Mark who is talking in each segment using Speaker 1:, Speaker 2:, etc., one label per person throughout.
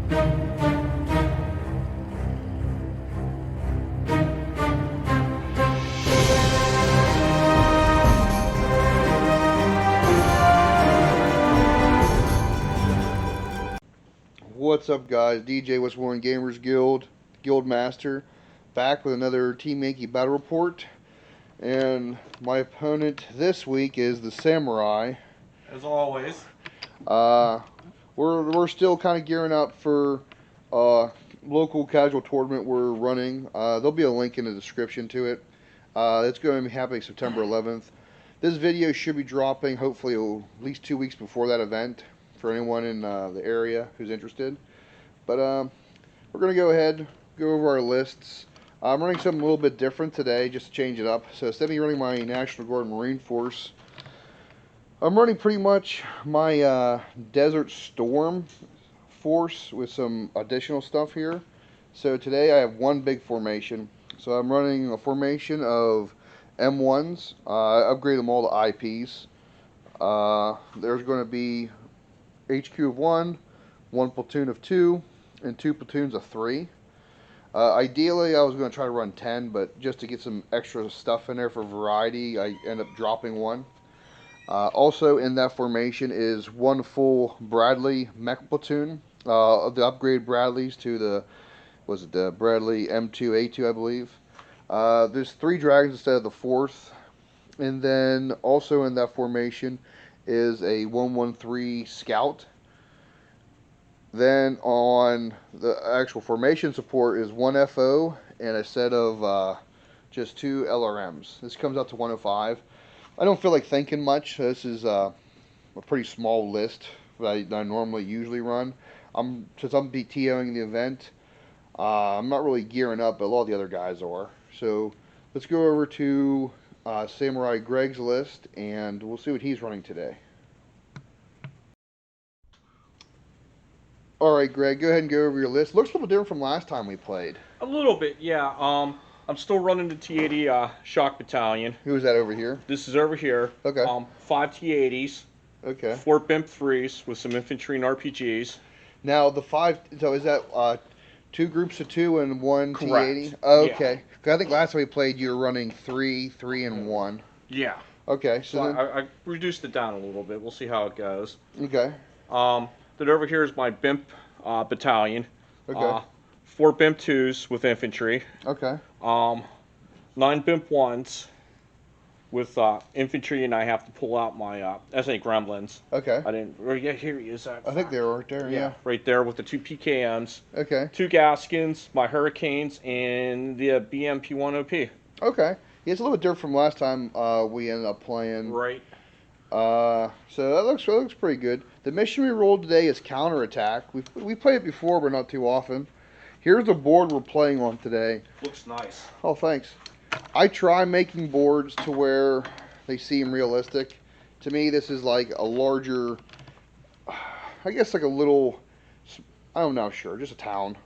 Speaker 1: What's up, guys? DJ What's Warren Gamers Guild, Guildmaster, back with another Team Yankee Battle report. And my opponent this week is the Samurai.
Speaker 2: As always.
Speaker 1: We're still kind of gearing up for local casual tournament we're running. There'll be a link in the description to it. It's going to be happening September 11th. This video should be dropping hopefully at least 2 weeks before that event, for anyone in the area who's interested. But we're going to go ahead, go over our lists. I'm running something a little bit different today, just to change it up. So instead of me running my National Guard Marine Force, I'm running pretty much my Desert Storm force with some additional stuff here. So today I have one big formation. So I'm running a formation of M1s. I upgraded them all to IPs. There's going to be HQ of 1, 1 platoon of 2, and 2 platoons of 3. Ideally, I was going to try to run 10, but just to get some extra stuff in there for variety, I end up dropping 1. Also in that formation is 1 full Bradley mech platoon of the upgrade Bradleys to the Bradley M2A2, I believe. There's 3 dragons instead of the 4th, and then also in that formation is a 113 Scout. Then on the actual formation support is 1 FO and a set of just 2 LRMs. This comes out to 105. I don't feel like thinking much. This is a pretty small list that I normally usually run. Since I'm BTOing the event, I'm not really gearing up, but a lot of the other guys are. So let's go over to Samurai Greg's list, and we'll see what he's running today. Alright, Greg, go ahead and go over your list. Looks a little different from last time we played.
Speaker 2: A little bit, yeah. I'm still running the T-80 Shock Battalion.
Speaker 1: Who is that over here?
Speaker 2: This is over here.
Speaker 1: Okay.
Speaker 2: 5 T-80s.
Speaker 1: Okay.
Speaker 2: 4 BIMP 3s with some infantry and RPGs.
Speaker 1: Now, the 5, so is that 2 groups of 2 and 1 T-80? Okay.
Speaker 2: Yeah.
Speaker 1: I think last time we played you were running 3, and 1.
Speaker 2: Yeah.
Speaker 1: Okay.
Speaker 2: So I reduced it down a little bit. We'll see how it goes.
Speaker 1: Okay.
Speaker 2: Then over here is my BIMP battalion.
Speaker 1: Okay.
Speaker 2: 4 BIMP 2s with infantry.
Speaker 1: Okay.
Speaker 2: 9 BIMP 1s with infantry, and I have to pull out my SA Gremlins.
Speaker 1: Okay.
Speaker 2: I didn't. Or yeah, here he is.
Speaker 1: I think they were right there. Yeah.
Speaker 2: Right there with the 2 PKMs.
Speaker 1: Okay.
Speaker 2: 2 Gaskins, my Hurricanes, and the BMP-1OP.
Speaker 1: Okay. Yeah, it's a little bit different from last time we ended up playing.
Speaker 2: Right.
Speaker 1: So that looks pretty good. The mission we rolled today is counterattack. We played it before, but not too often. Here's the board we're playing on today.
Speaker 2: Looks nice.
Speaker 1: Oh, thanks. I try making boards to where they seem realistic. To me, this is like a larger, I guess like a little, I'm not sure, just a town.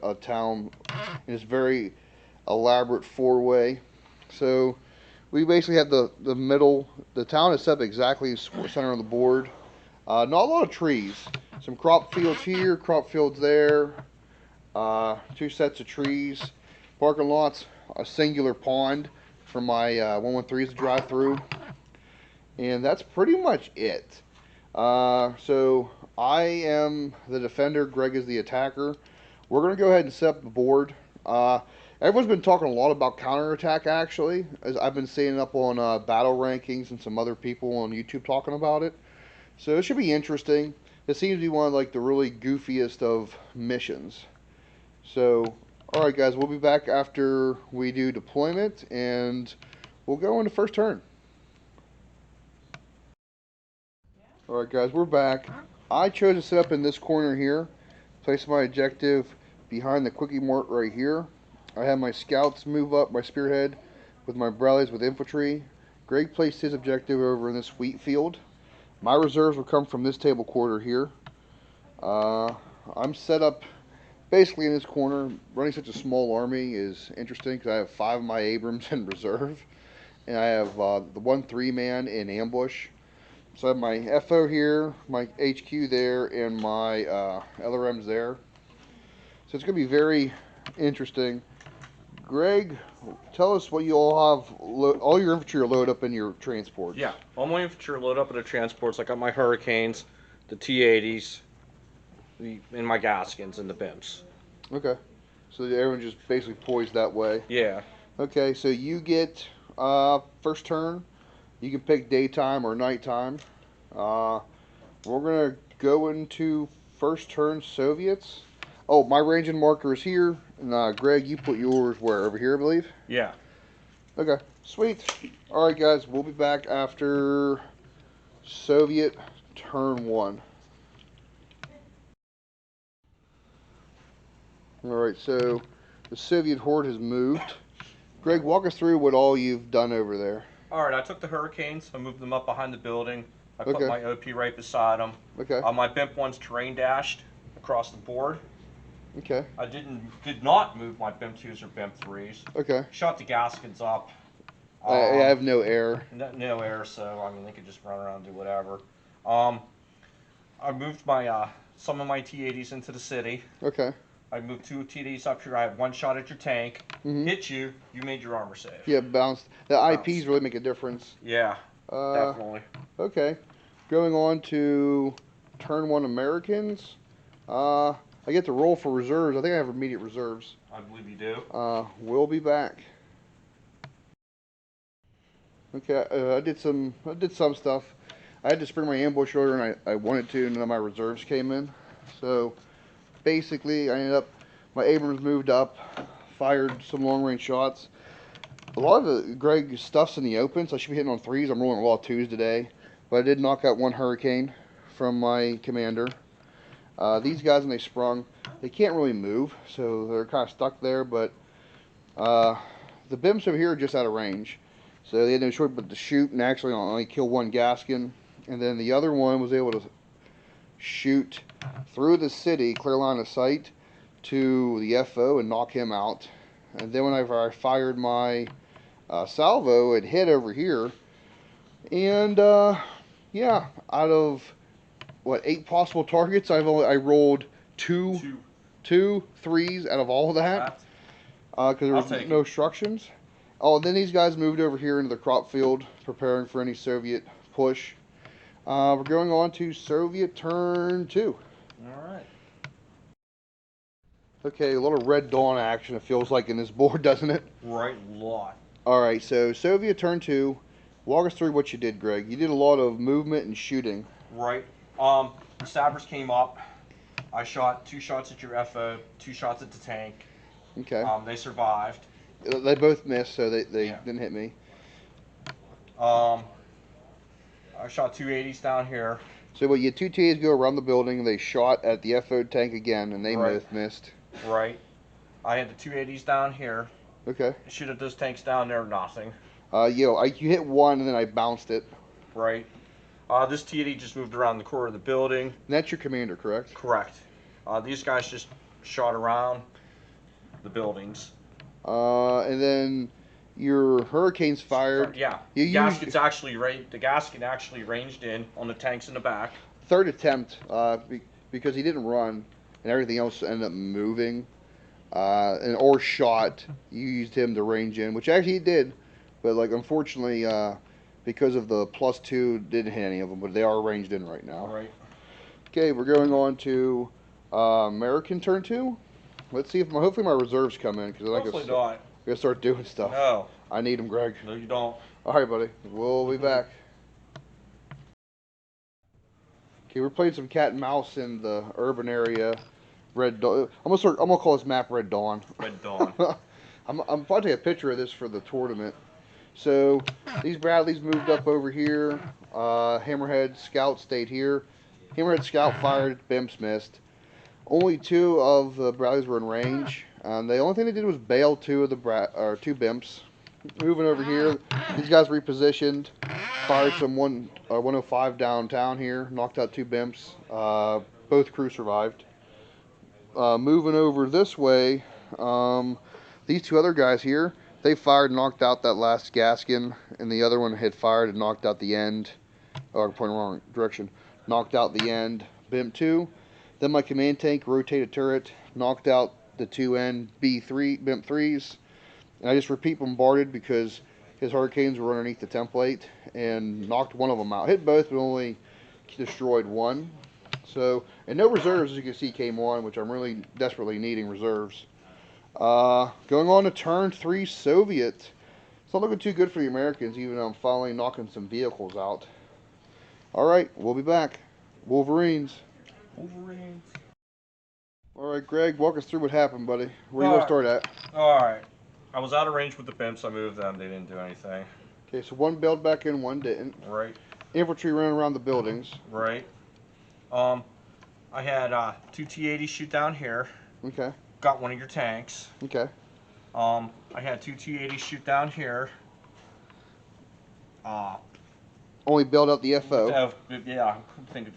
Speaker 1: A town in this very elaborate 4-way. So we basically have the middle. The town is set up exactly center of the board. Not a lot of trees. Some crop fields here, crop fields there. 2 sets of trees. Parking lots. A singular pond for my 113s to drive through. And that's pretty much it. So I am the defender. Greg is the attacker. We're going to go ahead and set up the board. Everyone's been talking a lot about counterattack, actually. As I've been seeing it up on battle rankings and some other people on YouTube talking about it. So it should be interesting. It seems to be one of like the really goofiest of missions. So, alright guys, we'll be back after we do deployment, and we'll go into first turn. Alright guys, we're back. I chose to set up in this corner here. Place my objective behind the quickie mart right here. I have my scouts move up my spearhead with my Bradleys with infantry. Greg placed his objective over in this wheat field. My reserves will come from this table quarter here. I'm set up basically in this corner. Running such a small army is interesting because I have 5 of my Abrams in reserve. And I have the 1-3 man in ambush. So I have my FO here, my HQ there, and my LRMs there. So it's going to be very interesting. Greg, tell us what you all have. All your infantry are loaded up in your transports.
Speaker 2: Yeah, all my infantry are loaded up in the transports. I got my Hurricanes, the T-80s, and my Gaskins and the BIMs.
Speaker 1: Okay. So everyone just basically poised that way.
Speaker 2: Yeah.
Speaker 1: Okay, so you get first turn. You can pick daytime or nighttime. We're gonna go into first turn Soviets. Oh, my ranging marker is here. And Greg, you put yours where? Over here, I believe?
Speaker 2: Yeah.
Speaker 1: Okay, sweet. Alright, guys, we'll be back after Soviet turn 1. Alright, so the Soviet horde has moved. Greg, walk us through what all you've done over there.
Speaker 2: Alright, I took the Hurricanes. I moved them up behind the building. I put
Speaker 1: Okay.
Speaker 2: my OP right beside them.
Speaker 1: Okay.
Speaker 2: My BIMP ones terrain dashed across the board.
Speaker 1: Okay.
Speaker 2: I did not move my BIMP 2s or BIMP 3s.
Speaker 1: Okay.
Speaker 2: Shot the Gaskins up.
Speaker 1: I have no air.
Speaker 2: No air, so I mean they could just run around and do whatever. I moved my some of my T-80s into the city.
Speaker 1: Okay.
Speaker 2: I moved 2 T-80s up here. I had one shot at your tank. Hit you. You made your armor save.
Speaker 1: Yeah, bounced. The IPs really make a difference.
Speaker 2: Yeah, definitely.
Speaker 1: Okay. Going on to turn 1 Americans. I get to roll for reserves. I think I have immediate reserves.
Speaker 2: I believe you do.
Speaker 1: We'll be back. Okay, I did some stuff. I had to spring my ambush earlier, and I wanted to, and then my reserves came in. So basically, I ended up, my Abrams moved up, fired some long range shots. A lot of Greg's stuff's in the open, so I should be hitting on 3s. I'm rolling a lot of 2s today, but I did knock out 1 Hurricane from my commander. These guys, when they sprung, they can't really move, so they're kind of stuck there, but the BIMs over here are just out of range. So they had no choice but to shoot and actually only kill 1 Gaskin. And then the other one was able to shoot through the city, clear line of sight, to the FO and knock him out. And then whenever I fired my salvo, it hit over here. And yeah, out of what, 8 possible targets, I rolled two 3s out of all of that. Because there was no obstructions. Oh, and then these guys moved over here into the crop field, preparing for any Soviet push. We're going on to Soviet turn 2.
Speaker 2: Alright.
Speaker 1: Okay, a little Red Dawn action, it feels like, in this board, doesn't it?
Speaker 2: Right, lot.
Speaker 1: Alright, so Soviet turn 2. Walk us through what you did, Greg. You did a lot of movement and shooting.
Speaker 2: Right. The stabbers came up. I shot 2 shots at your FO, 2 shots at the tank.
Speaker 1: Okay.
Speaker 2: They survived.
Speaker 1: They both missed, so they didn't hit me.
Speaker 2: I shot 2 80s down here.
Speaker 1: So what, you had 2 Ts go around the building, they shot at the FO tank again, and they both missed.
Speaker 2: Right. I had the 2 80s down here.
Speaker 1: Okay.
Speaker 2: Shoot at those tanks down there, nothing.
Speaker 1: You hit 1 and then I bounced it.
Speaker 2: Right. This T-80 just moved around the corner of the building.
Speaker 1: And that's your commander, correct?
Speaker 2: Correct. These guys just shot around the buildings.
Speaker 1: And then your Hurricanes fired.
Speaker 2: Yeah. The gasket actually ranged in on the tanks in the back.
Speaker 1: Third attempt, because he didn't run and everything else ended up moving, or shot. You used him to range in, which actually he did, but like unfortunately, because of the +2, didn't hit any of them. But they are ranged in right now.
Speaker 2: Right.
Speaker 1: Okay, we're going on to American turn 2. Let's see if hopefully my reserves come in, because I gotta start doing stuff.
Speaker 2: No.
Speaker 1: I need them, Greg.
Speaker 2: No, you don't.
Speaker 1: All right, buddy. We'll be back. Okay, we're playing some cat and mouse in the urban area. Red Dawn. I'm gonna call this map Red Dawn.
Speaker 2: Red Dawn.
Speaker 1: I'm about to take a picture of this for the tournament. So these Bradleys moved up over here. Hammerhead Scout stayed here. Hammerhead Scout fired. Bimps missed. Only 2 of the Bradleys were in range. The only thing they did was bail 2 of the 2 Bimps. Moving over here, these guys repositioned. Fired some 105 downtown here. Knocked out 2 Bimps. Both crews survived. Moving over this way, these 2 other guys here, they fired and knocked out that last Gaskin, and the other one had fired and knocked out the end. Oh, I'm pointing the wrong direction. Knocked out the end. Bimp 2. Then my command tank rotated turret, knocked out the 2N B3 BIMP 3s, and I just repeat bombarded because his Hurricanes were underneath the template and knocked one of them out. Hit both, but only destroyed one. So, and no reserves, as you can see, came on, which I'm really desperately needing reserves. Going on to turn 3 Soviet. It's not looking too good for the Americans, even though I'm finally knocking some vehicles out. Alright, we'll be back. Wolverines.
Speaker 2: Wolverines.
Speaker 1: Alright, Greg, walk us through what happened, buddy. Where you going to start at?
Speaker 2: Alright. I was out of range with the pimps. I moved them. They didn't do anything.
Speaker 1: Okay, so one bailed back in, one didn't.
Speaker 2: Right.
Speaker 1: Infantry running around the buildings.
Speaker 2: Right. I had 2 T-80s shoot down here.
Speaker 1: Okay.
Speaker 2: Got one of your tanks.
Speaker 1: Okay.
Speaker 2: I had 2 T-80s shoot down here.
Speaker 1: Only bailed out the FO.
Speaker 2: Yeah, I'm thinking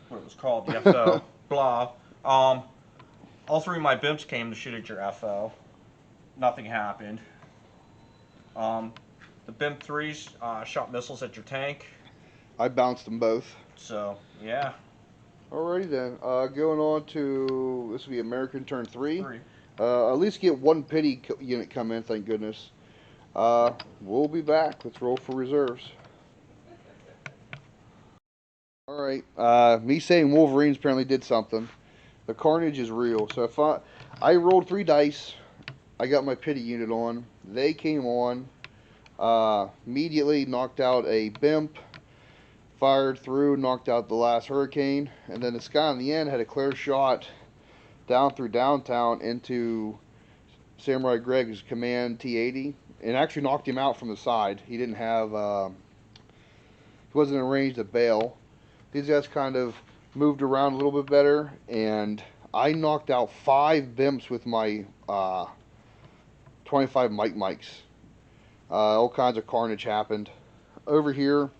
Speaker 2: what it was called, the FO. Blah. All 3 of my BIMPs came to shoot at your FO. Nothing happened. The BIMP 3s shot missiles at your tank.
Speaker 1: I bounced them both.
Speaker 2: So, yeah.
Speaker 1: Alrighty then. Going on to, this will be American turn 3.
Speaker 2: 3.
Speaker 1: At least get one pity unit come in, thank goodness. We'll be back. Let's roll for reserves. Alright, me saying Wolverines apparently did something. The carnage is real. So if I rolled 3 dice, I got my pity unit on. They came on. Immediately knocked out a BIMP. Fired through, knocked out the last Hurricane. And then this guy in the end had a clear shot down through downtown into Samurai Greg's command T-80. And actually knocked him out from the side. He didn't have, he wasn't in range to bail. These guys kind of moved around a little bit better, and I knocked out 5 BIMPs with my 25 Mikes. All kinds of carnage happened. Over here,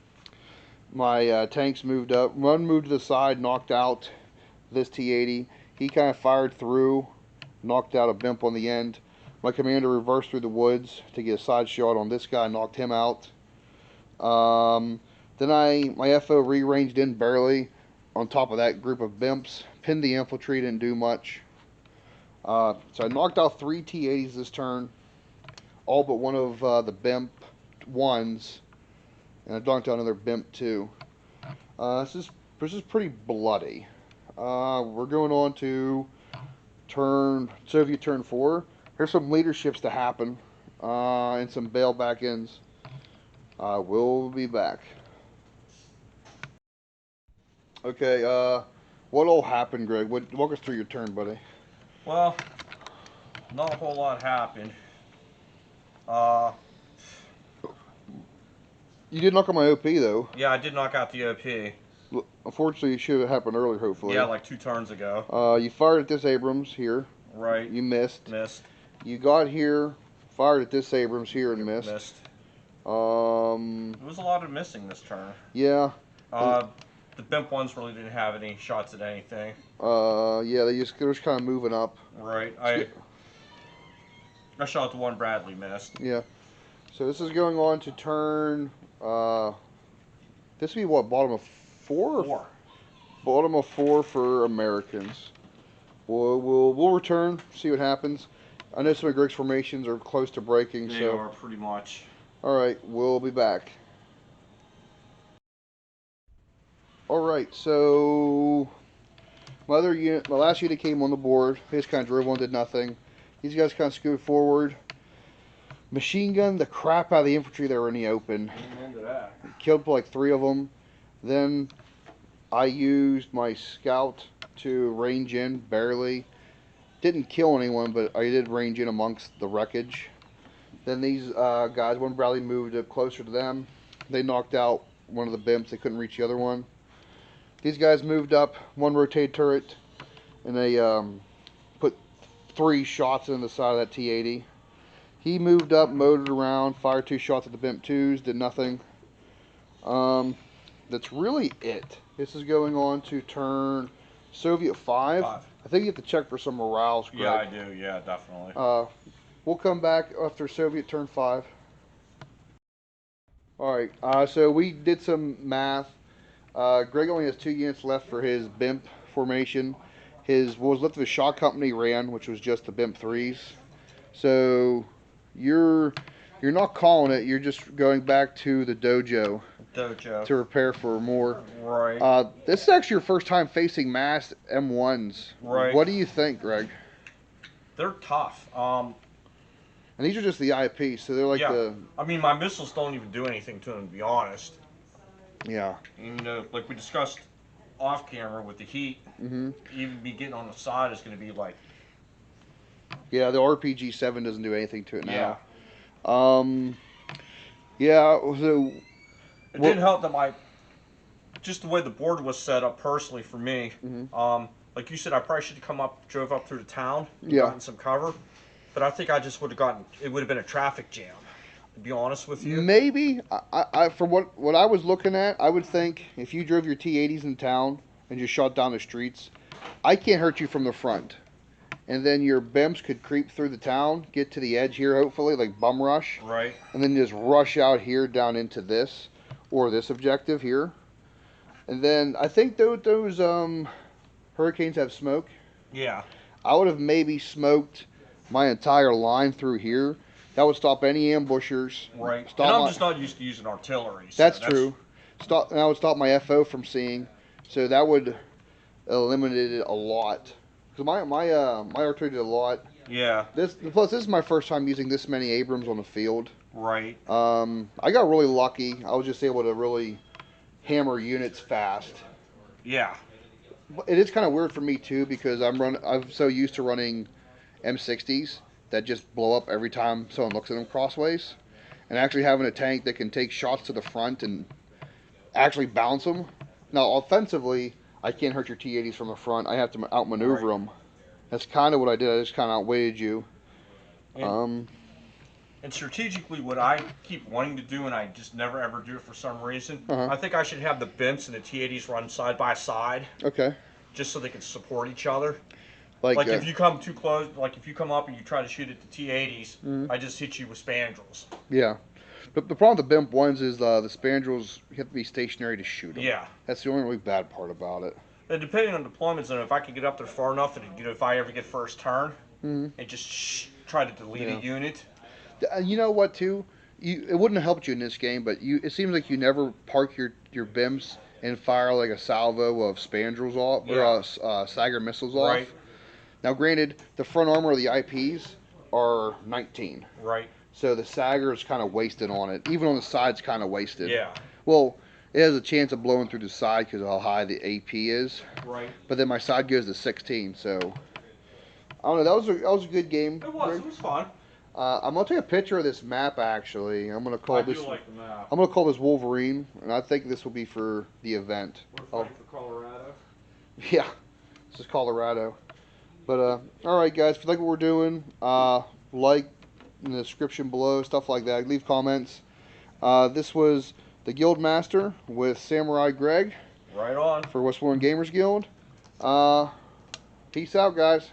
Speaker 1: my tanks moved up. One moved to the side, knocked out this T-80. He kind of fired through, knocked out a BIMP on the end. My commander reversed through the woods to get a side shot on this guy, knocked him out. Then my FO re-ranged in barely on top of that group of BIMPs. Pinned the infantry, didn't do much. So I knocked out 3 T-80s this turn. All but one of the BIMP 1s. And I knocked out another BIMP 2. This is pretty bloody. We're going on to Soviet turn 4. Here's some leaderships to happen. And some bail back ins. We'll be back. Okay, what all happened, Greg? Walk us through your turn, buddy.
Speaker 2: Well, not a whole lot happened.
Speaker 1: You did knock on my OP, though.
Speaker 2: Yeah, I did knock out the OP.
Speaker 1: Unfortunately, it should have happened earlier, hopefully.
Speaker 2: Yeah, like 2 turns ago.
Speaker 1: You fired at this Abrams here.
Speaker 2: Right.
Speaker 1: You missed.
Speaker 2: Missed.
Speaker 1: You got here, fired at this Abrams here, and missed.
Speaker 2: Missed.
Speaker 1: There
Speaker 2: was a lot of missing this turn.
Speaker 1: Yeah.
Speaker 2: The BIMP ones really didn't have any shots at anything.
Speaker 1: Yeah, they're just kind of moving up.
Speaker 2: Right. I shot the one Bradley missed.
Speaker 1: Yeah. So this is going on to turn. This would be what, bottom of 4?
Speaker 2: 4.
Speaker 1: Bottom of 4 for Americans. We'll return, see what happens. I know some of Greg's formations are close to breaking.
Speaker 2: They are pretty much.
Speaker 1: All right, we'll be back. Alright, so my last unit came on the board. They just kind of drove on, did nothing. These guys kind of scooted forward. Machine gun the crap out of the infantry that were in the open.
Speaker 2: Amen to that.
Speaker 1: Killed like 3 of them. Then I used my scout to range in, barely. Didn't kill anyone, but I did range in amongst the wreckage. Then these guys, one Bradley moved up closer to them. They knocked out one of the BIMPs. They couldn't reach the other one. These guys moved up, one rotate turret, and they put 3 shots in the side of that T-80. He moved up, motored around, fired 2 shots at the BIMP 2s, did nothing. That's really it. This is going on to turn Soviet 5. I think you have to check for some morales, Greg.
Speaker 2: Yeah, I do. Yeah, definitely.
Speaker 1: We'll come back after Soviet turn 5. Alright, so we did some math. Greg only has 2 units left for his BIMP formation. his what was left of his shot company ran, which was just the BIMP 3s. So you're not calling it. You're just going back to the dojo to prepare for more.
Speaker 2: Right.
Speaker 1: This is actually your first time facing masked M1s.
Speaker 2: Right.
Speaker 1: What do you think, Greg?
Speaker 2: They're tough.
Speaker 1: And these are just the IP, so they're like
Speaker 2: yeah. I mean, my missiles don't even do anything to them, to be honest.
Speaker 1: Yeah.
Speaker 2: And, like we discussed off camera with the heat, even be getting on the side is going to be like.
Speaker 1: Yeah, the RPG-7 doesn't do anything to it now.
Speaker 2: Yeah.
Speaker 1: Yeah. So.
Speaker 2: It didn't help that just the way the board was set up personally for me. Like you said, I probably should have drove up through the town, gotten some cover. But I think I just would have it would have been a traffic jam, to be honest with you.
Speaker 1: Maybe. From what I was looking at, I would think if you drove your T-80s in town and just shot down the streets, I can't hurt you from the front. And then your BIMPs could creep through the town, get to the edge here, hopefully, like bum rush.
Speaker 2: Right.
Speaker 1: And then just rush out here down into this, or this objective here. And then I think those Hurricanes have smoke.
Speaker 2: Yeah.
Speaker 1: I would have maybe smoked my entire line through here. That would stop any ambushers.
Speaker 2: Right. And I'm just not used to using artillery. So
Speaker 1: that's true. And I would stop my FO from seeing. So that would eliminate it a lot. Because my artillery did a lot.
Speaker 2: Yeah.
Speaker 1: Plus, this is my first time using this many Abrams on the field.
Speaker 2: Right.
Speaker 1: I got really lucky. I was just able to really hammer units fast.
Speaker 2: Yeah.
Speaker 1: It is kind of weird for me too because I'm so used to running M60s that just blow up every time someone looks at them crossways, and actually having a tank that can take shots to the front and actually bounce them. Now offensively, I can't hurt your T-80s from the front. I have to outmaneuver them. That's kind of what I did. I just kind of outweighted you.
Speaker 2: And strategically, what I keep wanting to do, and I just never ever do it for some reason, I think I should have the BIMPs and the T-80s run side by side.
Speaker 1: Okay.
Speaker 2: Just so they can support each other.
Speaker 1: Like
Speaker 2: if you come too close, like if you come up and you try to shoot at the T-80s, I just hit you with spandrels.
Speaker 1: Yeah. But the problem with the BIMP ones is the spandrels, you have to be stationary to shoot them.
Speaker 2: Yeah.
Speaker 1: That's the only really bad part about it.
Speaker 2: And depending on deployment zone, if I can get up there far enough, and if I ever get first turn, and just try to delete a unit.
Speaker 1: You know what, too? It wouldn't have helped you in this game, but it seems like you never park your BIMPs and fire like a salvo of spandrels off, or Sager missiles off.
Speaker 2: Right.
Speaker 1: Now, granted, the front armor of the IPs are 19.
Speaker 2: Right.
Speaker 1: So the Sager is kind of wasted on it. Even on the side's kind of wasted.
Speaker 2: Yeah.
Speaker 1: Well, it has a chance of blowing through the side because of how high the AP is.
Speaker 2: Right.
Speaker 1: But then my side goes to 16, so I don't know. That was a good game.
Speaker 2: It was. It was fun.
Speaker 1: I'm gonna take a picture of this map. Actually, I'm gonna call this.
Speaker 2: I do like the map.
Speaker 1: I'm gonna call this Wolverine, and I think this will be for the event.
Speaker 2: We're fighting for Colorado.
Speaker 1: Yeah, this is Colorado. But all right, guys, if you like what we're doing, like in the description below, stuff like that. Leave comments. This was the Guildmaster with Samurai Greg.
Speaker 2: Right on.
Speaker 1: For Westmoreland Gamers Guild. Peace out, guys.